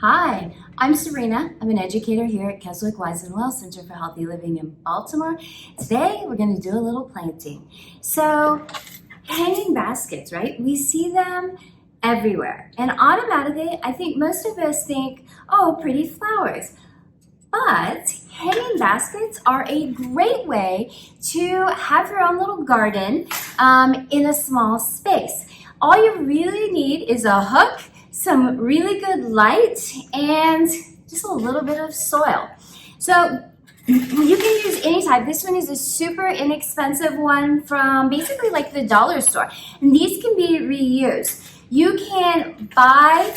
Hi, I'm Serina. I'm an educator here at Keswick Well Center for Healthy Living in Baltimore. Today we're going to do a little planting. So hanging baskets, right? We see them everywhere. And automatically, I think most of us think, oh, pretty flowers. But hanging baskets are a great way to have your own little garden in a small space. All you really need is a hook, some really good light, and just a little bit of soil. So you can use any type. This one is a super inexpensive one from basically like the dollar store. And these can be reused. You can buy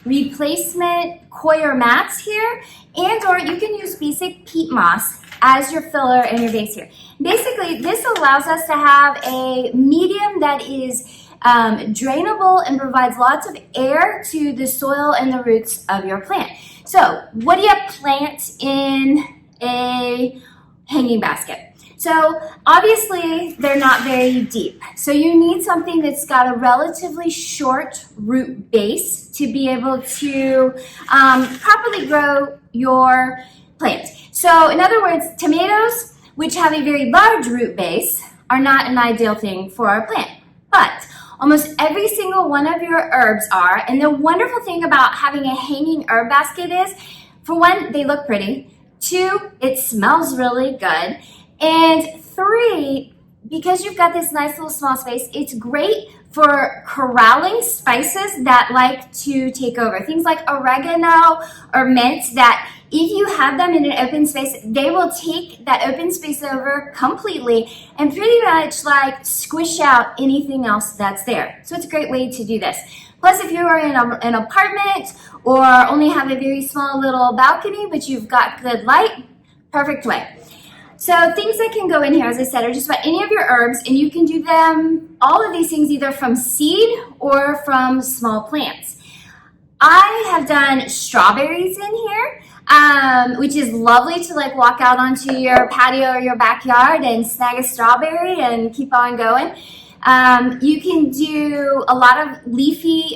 replacement coir mats here, and or you can use basic peat moss as your filler in your base here. Basically, this allows us to have a medium that is drainable and provides lots of air to the soil and the roots of your plant. So what do you plant in a hanging basket? So obviously they're not very deep. So you need something that's got a relatively short root base to be able to properly grow your plant. So in other words, tomatoes, which have a very large root base, are not an ideal thing for our plant. But almost every single one of your herbs are. And the wonderful thing about having a hanging herb basket is, for one, they look pretty. Two, it smells really good. And three, because you've got this nice little small space, it's great for corralling spices that like to take over. Things like oregano or mint that if you have them in an open space, they will take that open space over completely and pretty much like squish out anything else that's there. So it's a great way to do this. Plus, if you are in an apartment or only have a very small little balcony, but you've got good light, perfect way. So things that can go in here, as I said, are just about any of your herbs, and you can do them, all of these things, either from seed or from small plants. I have done strawberries in here, which is lovely to like walk out onto your patio or your backyard and snag a strawberry and keep on going. You can do a lot of leafy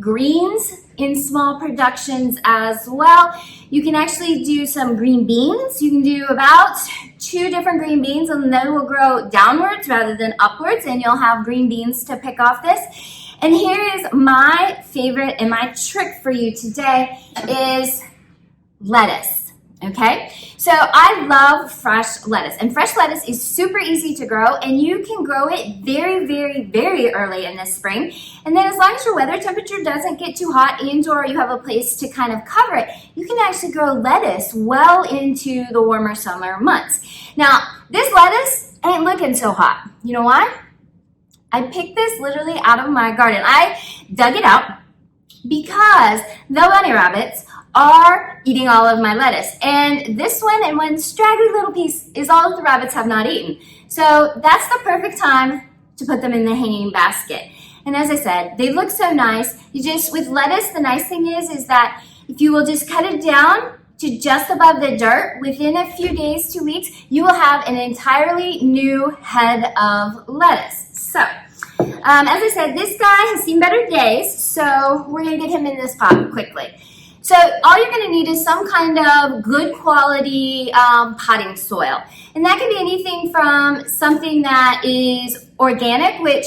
greens in small productions as well. You can actually do some green beans. You can do about 2 different green beans, and they will grow downwards rather than upwards, and you'll have green beans to pick off this. And here is my favorite, and my trick for you today is lettuce. Okay, so I love fresh lettuce, and fresh lettuce is super easy to grow, and you can grow it very, very, very early in the spring. And then as long as your weather temperature doesn't get too hot and or you have a place to kind of cover it, you can actually grow lettuce well into the warmer summer months. Now, this lettuce ain't looking so hot. You know why? I picked this literally out of my garden. I dug it out because the bunny rabbits are eating all of my lettuce. And this one and one straggly little piece is all that the rabbits have not eaten. So that's the perfect time to put them in the hanging basket. And as I said, they look so nice. You just, with lettuce, the nice thing is that if you will just cut it down to just above the dirt, within a few days, 2 weeks, you will have an entirely new head of lettuce. So, as I said, this guy has seen better days, so we're gonna get him in this pot quickly. So all you're going to need is some kind of good quality potting soil. And that can be anything from something that is organic, which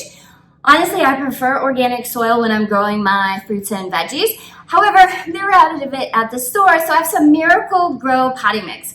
honestly I prefer organic soil when I'm growing my fruits and veggies. However, they're out of it at the store, so I have some Miracle Grow potting mix.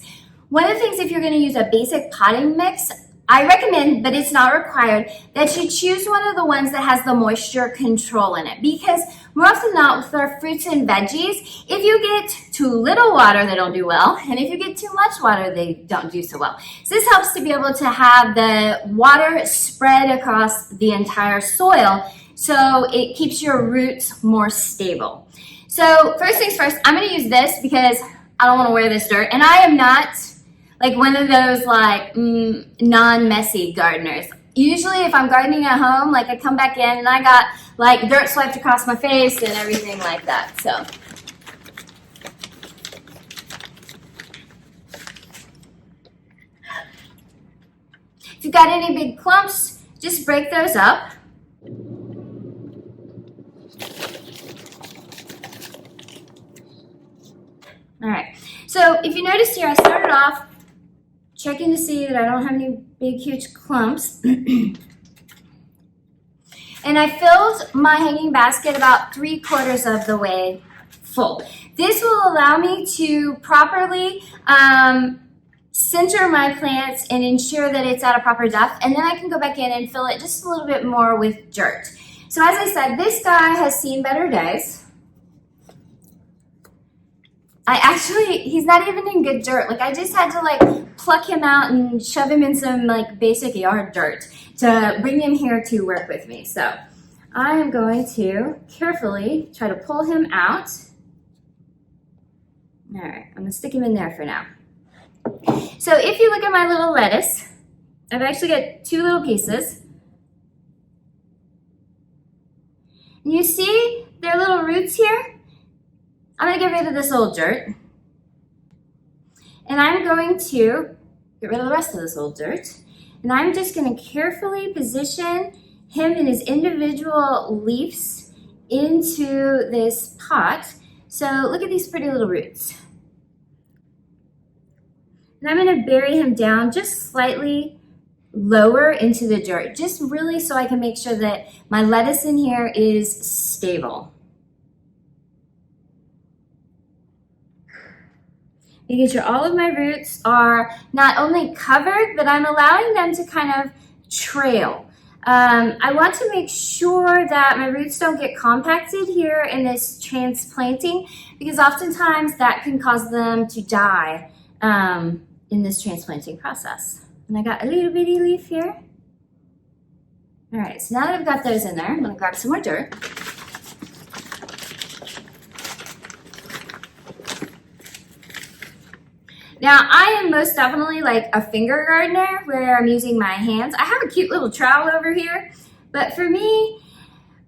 One of the things, if you're going to use a basic potting mix, I recommend, but it's not required, that you choose one of the ones that has the moisture control in it. Because more often than not, with our fruits and veggies, if you get too little water, they don't do well. And if you get too much water, they don't do so well. So this helps to be able to have the water spread across the entire soil, so it keeps your roots more stable. So first things first, I'm going to use this because I don't want to wear this dirt. And I am not like one of those like non-messy gardeners. Usually if I'm gardening at home, like I come back in and I got like dirt swiped across my face and everything like that. So if you've got any big clumps, just break those up. All right, so if you notice here, I started off checking to see that I don't have any big, huge clumps. And I filled my hanging basket about 3/4 of the way full. This will allow me to properly center my plants and ensure that it's at a proper depth, and then I can go back in and fill it just a little bit more with dirt. So as I said, this guy has seen better days. He's not even in good dirt. Like, I just had to like pluck him out and shove him in some like basic yard dirt to bring him here to work with me. So I am going to carefully try to pull him out. All right, I'm gonna stick him in there for now. So if you look at my little lettuce, I've actually got 2 little pieces. And you see their little roots here? I'm gonna get rid of this old dirt. And I'm going to get rid of the rest of this old dirt. And I'm just gonna carefully position him and his individual leaves into this pot. So look at these pretty little roots. And I'm gonna bury him down just slightly lower into the dirt, just really so I can make sure that my lettuce in here is stable. Making sure all of my roots are not only covered, but I'm allowing them to kind of trail. I want to make sure that my roots don't get compacted here in this transplanting, because oftentimes that can cause them to die in this transplanting process. And I got a little bitty leaf here. All right, so now that I've got those in there, I'm gonna grab some more dirt. Now, I am most definitely like a finger gardener where I'm using my hands. I have a cute little trowel over here, but for me,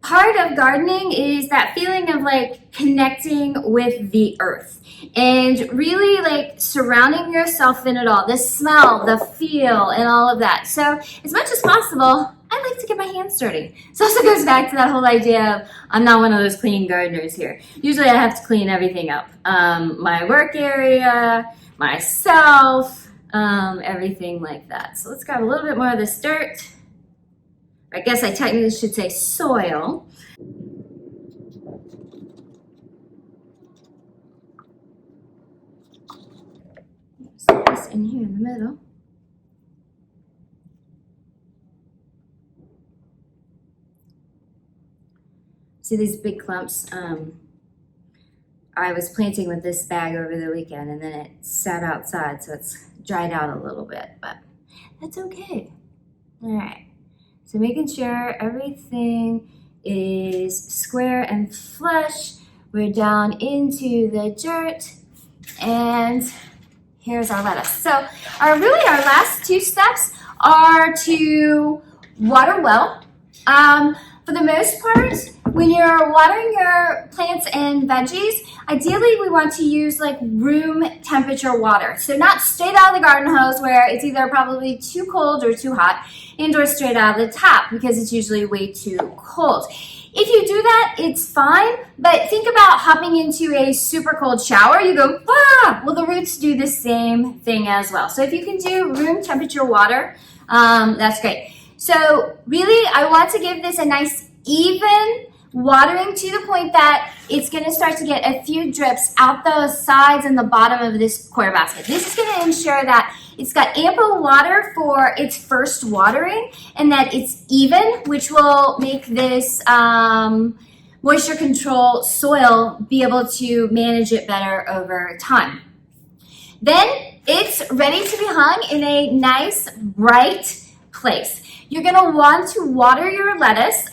part of gardening is that feeling of like connecting with the earth and really like surrounding yourself in it all, the smell, the feel, and all of that. So as much as possible, I like to get my hands dirty. This also goes back to that whole idea of I'm not one of those clean gardeners here. Usually I have to clean everything up. My work area, myself, everything like that. So let's grab a little bit more of this dirt. I guess I technically should say soil. Stick this in here in the middle. See these big clumps? I was planting with this bag over the weekend and then it sat outside, so it's dried out a little bit, but that's okay. All right, so making sure everything is square and flush. We're down into the dirt, and here's our lettuce. So our last 2 steps are to water well. For the most part, when you're watering your plants and veggies, ideally we want to use like room temperature water. So not straight out of the garden hose where it's either probably too cold or too hot, and or straight out of the tap because it's usually way too cold. If you do that, it's fine, but think about hopping into a super cold shower. You go, ah! Well, the roots do the same thing as well. So if you can do room temperature water, that's great. So really, I want to give this a nice even watering to the point that it's going to start to get a few drips out the sides and the bottom of this quarter basket. This is going to ensure that it's got ample water for its first watering and that it's even, which will make this moisture control soil be able to manage it better over time. Then it's ready to be hung in a nice, bright place. You're going to want to water your lettuce,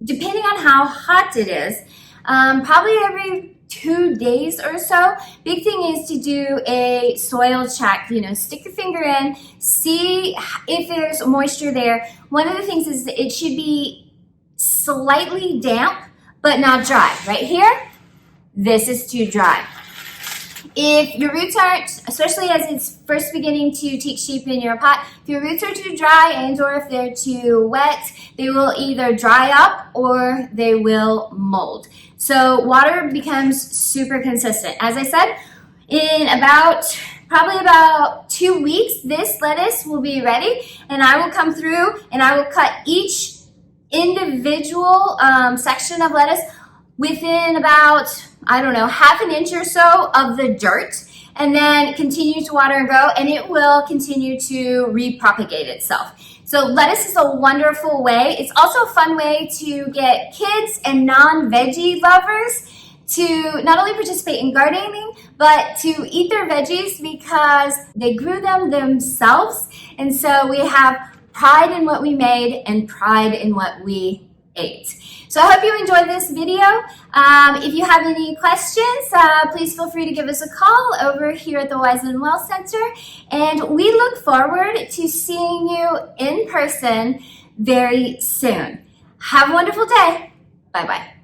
depending on how hot it is, probably every 2 days or so. Big thing is to do a soil check. You know, stick your finger in, see if there's moisture there. One of the things is that it should be slightly damp, but not dry. Right here, this is too dry. If your roots aren't, especially as it's first beginning to take shape in your pot, if your roots are too dry and or if they're too wet, they will either dry up or they will mold. So water becomes super consistent. As I said, in probably about 2 weeks, this lettuce will be ready, and I will come through and I will cut each individual section of lettuce within about, I don't know, half an inch or so of the dirt, and then continue to water and grow, and it will continue to repropagate itself. So lettuce is a wonderful way. It's also a fun way to get kids and non-veggie lovers to not only participate in gardening, but to eat their veggies because they grew them themselves. And so we have pride in what we made and pride in what we ate. So I hope you enjoyed this video. If you have any questions, please feel free to give us a call over here at the Wise and Well Center. And we look forward to seeing you in person very soon. Have a wonderful day. Bye-bye.